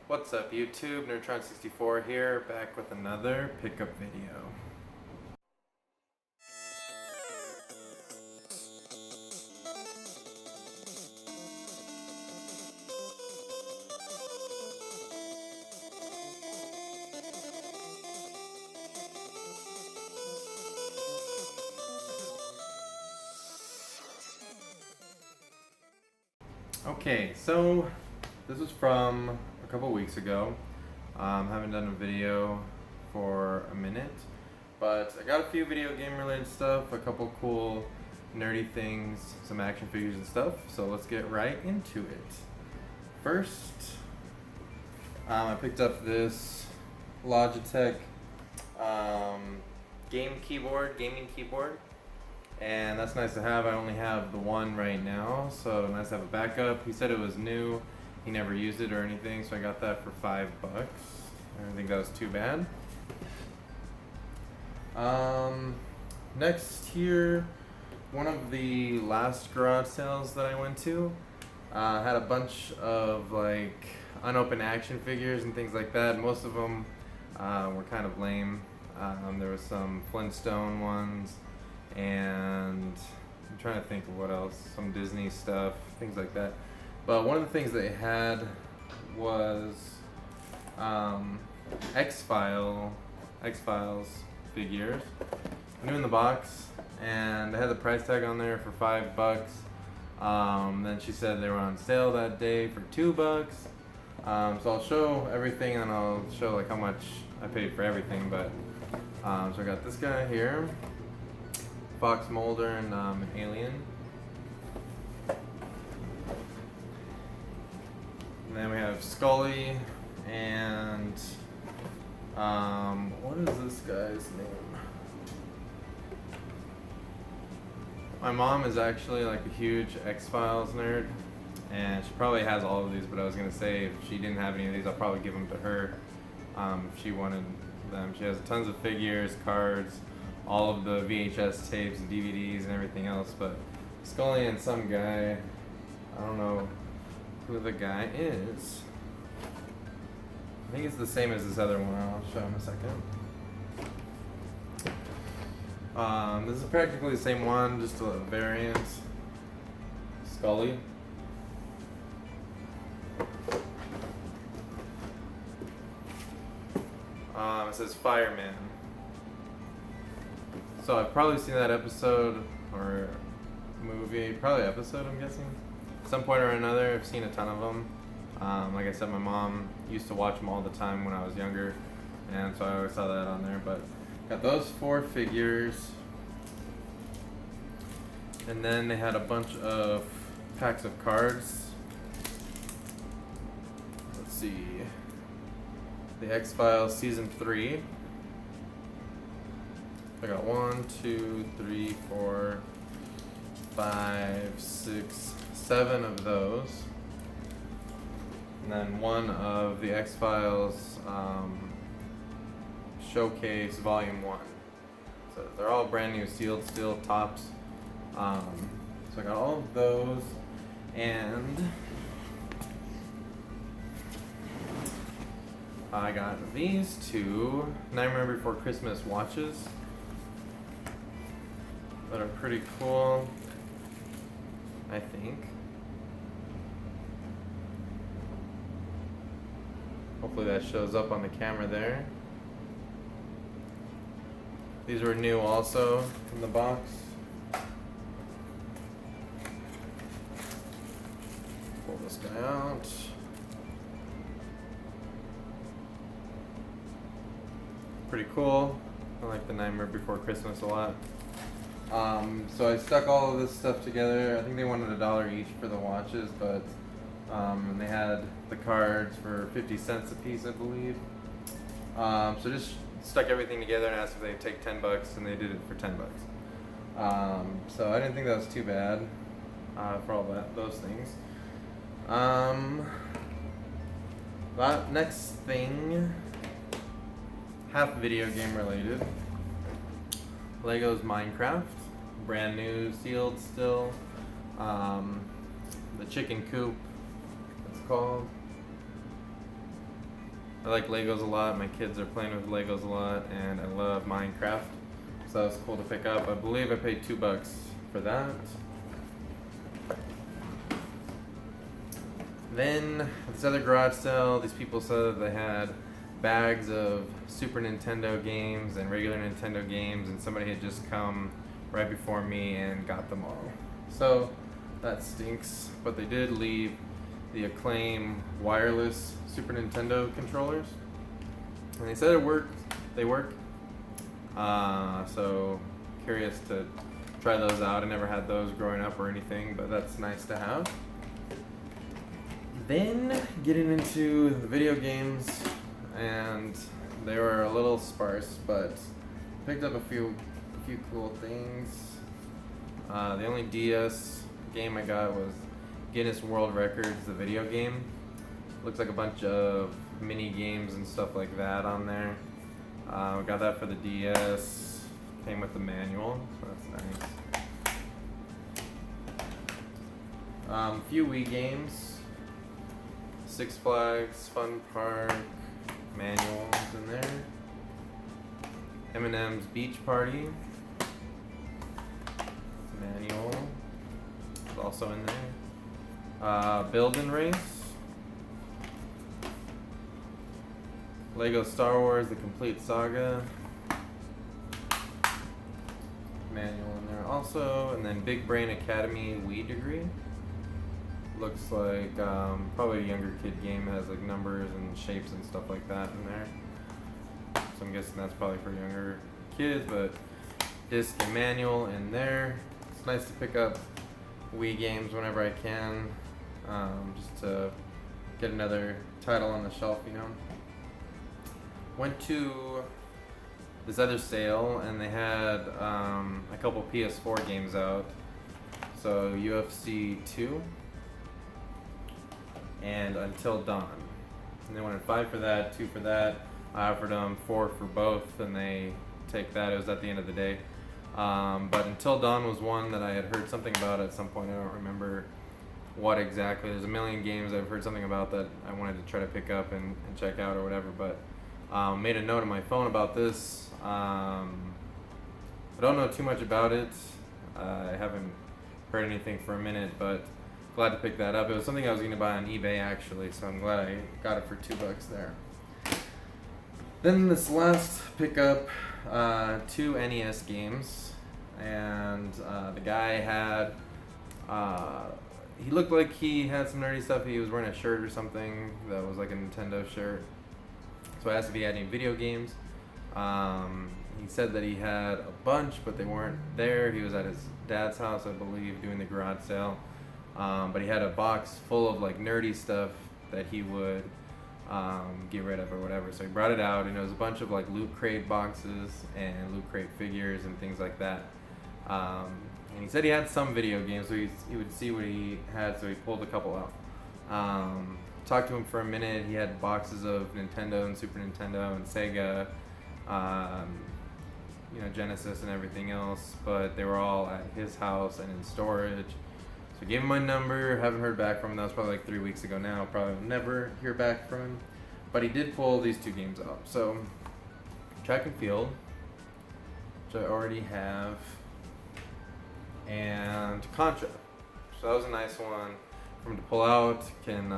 What's up YouTube, Nerdtron64 here, back with another pickup video. Okay, so this was from a couple weeks ago. Haven't done a video for a minute, but I got a few video game related stuff, a couple cool nerdy things, some action figures and stuff, so let's get right into it. First, I picked up this Logitech gaming keyboard, and that's nice to have. I only have the one right now, so nice to have a backup. He said it was new, he never used it or anything, so I got that for $5. I don't think that was too bad. Next here, one of the last garage sales that I went to had a bunch of like unopened action figures and things like that. Most of them were kind of lame. There was some Flintstone ones, and I'm trying to think of what else, some Disney stuff, things like that. But one of the things they had was X-Files figures, new in the box, and they had the price tag on there for $5. Then she said they were on sale that day for $2. So I'll show everything and I'll show like how much I paid for everything. But so I got this guy here, Fox Mulder and an alien. And then we have Scully and what is this guy's name? My mom is actually like a huge X-Files nerd, and she probably has all of these, but I was gonna say if she didn't have any of these, I'll probably give them to her if she wanted them. She has tons of figures, cards, all of the VHS tapes and DVDs and everything else, but Scully and some guy, I don't know who the guy is. I think it's the same as this other one. I'll show him in a second. This is practically the same one, just a variant. Scully. It says Fireman. So I've probably seen that episode or movie, probably episode I'm guessing. At some point or another, I've seen a ton of them. Like I said, my mom used to watch them all the time when I was younger, and so I always saw that on there. But got those 4 figures, and then they had a bunch of packs of cards. Let's see, the X-Files Season 3. I got 1, 2, 3, 4, 5, 6, 7 of those. And then one of the X-Files Showcase Volume 1. So they're all brand new sealed steel tops. So I got all of those, and I got these 2 Nightmare Before Christmas watches that are pretty cool, I think. Hopefully that shows up on the camera there. These were new also in the box. Pull this guy out. Pretty cool. I like the Nightmare Before Christmas a lot. So I stuck all of this stuff together. I think they wanted $1 each for the watches, but and they had the cards for 50 cents a piece, I believe. So just stuck everything together and asked if they'd take $10, and they did it for $10. So I didn't think that was too bad for all those things. That next thing, half video game related. Lego's Minecraft, brand new, sealed still. The chicken coop, it's called. I like Legos a lot. My kids are playing with Legos a lot, and I love Minecraft. So that was cool to pick up. I believe I paid $2 for that. Then this other garage sale, these people said that they had bags of Super Nintendo games and regular Nintendo games, and somebody had just come right before me and got them all. So that stinks, but they did leave the Acclaim wireless Super Nintendo controllers, and they said it worked. They work. So curious to try those out. I never had those growing up or anything, but that's nice to have. Then getting into the video games, and they were a little sparse, but picked up a few cool things. The only DS game I got was Guinness World Records, the video game. Looks like a bunch of mini games and stuff like that on there. Got that for the DS. Came with the manual, so that's nice. A few Wii games. Six Flags Fun Park manuals in there. Eminem's Beach Party manual is also in there. Build and Race. Lego Star Wars The Complete Saga manual in there also, and then Big Brain Academy Wii Degree. Looks like probably a younger kid game. It has like numbers and shapes and stuff like that in there. So I'm guessing that's probably for younger kids, but disc and manual in there. It's nice to pick up Wii games whenever I can, just to get another title on the shelf, you know. Went to this other sale, and they had a couple PS4 games out. So UFC 2 and Until Dawn. And they wanted 5 for that, 2 for that. I offered them 4 for both, and they take that. It was at the end of the day. But Until Dawn was one that I had heard something about at some point. I don't remember what exactly. There's a million games I've heard something about that I wanted to try to pick up and check out or whatever. But made a note on my phone about this. I don't know too much about it. I haven't heard anything for a minute, but glad to pick that up. It was something I was going to buy on eBay actually, so I'm glad I got it for $2 there. Then this last pickup, 2 NES games, and the guy had, he looked like he had some nerdy stuff. He was wearing a shirt or something that was like a Nintendo shirt. So I asked if he had any video games. He said that he had a bunch, but they weren't there. He was at his dad's house, I believe, doing the garage sale. But he had a box full of like nerdy stuff that he would get rid of or whatever. So he brought it out, and it was a bunch of like Loot Crate boxes and Loot Crate figures and things like that. And he said he had some video games, so he would see what he had, so he pulled a couple out. Talked to him for a minute. He had boxes of Nintendo and Super Nintendo and Sega, Genesis and everything else, but they were all at his house and in storage. So I gave him my number. Haven't heard back from him. That was probably like 3 weeks ago now. Probably will never hear back from him. But he did pull these 2 games out. So Track and Field, which I already have, and Contra. So that was a nice one for him to pull out. Can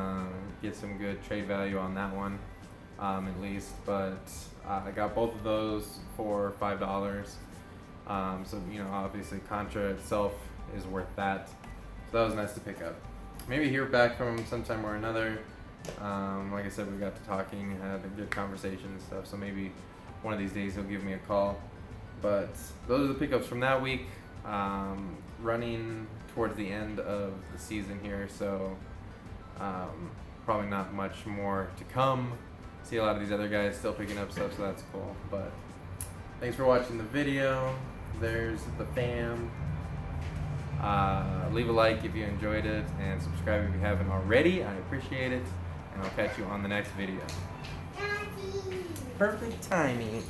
get some good trade value on that one, at least. But I got both of those for $5. So obviously Contra itself is worth that. So that was nice to pick up. Maybe hear back from him sometime or another. Like I said, we got to talking, had a good conversation and stuff. So maybe one of these days he'll give me a call. But those are the pickups from that week. Running towards the end of the season here, so probably not much more to come. See a lot of these other guys still picking up stuff, so that's cool. But thanks for watching the video. There's the fam. Leave a like if you enjoyed it, and subscribe if you haven't already. I appreciate it, and I'll catch you on the next video. Daddy. Perfect timing.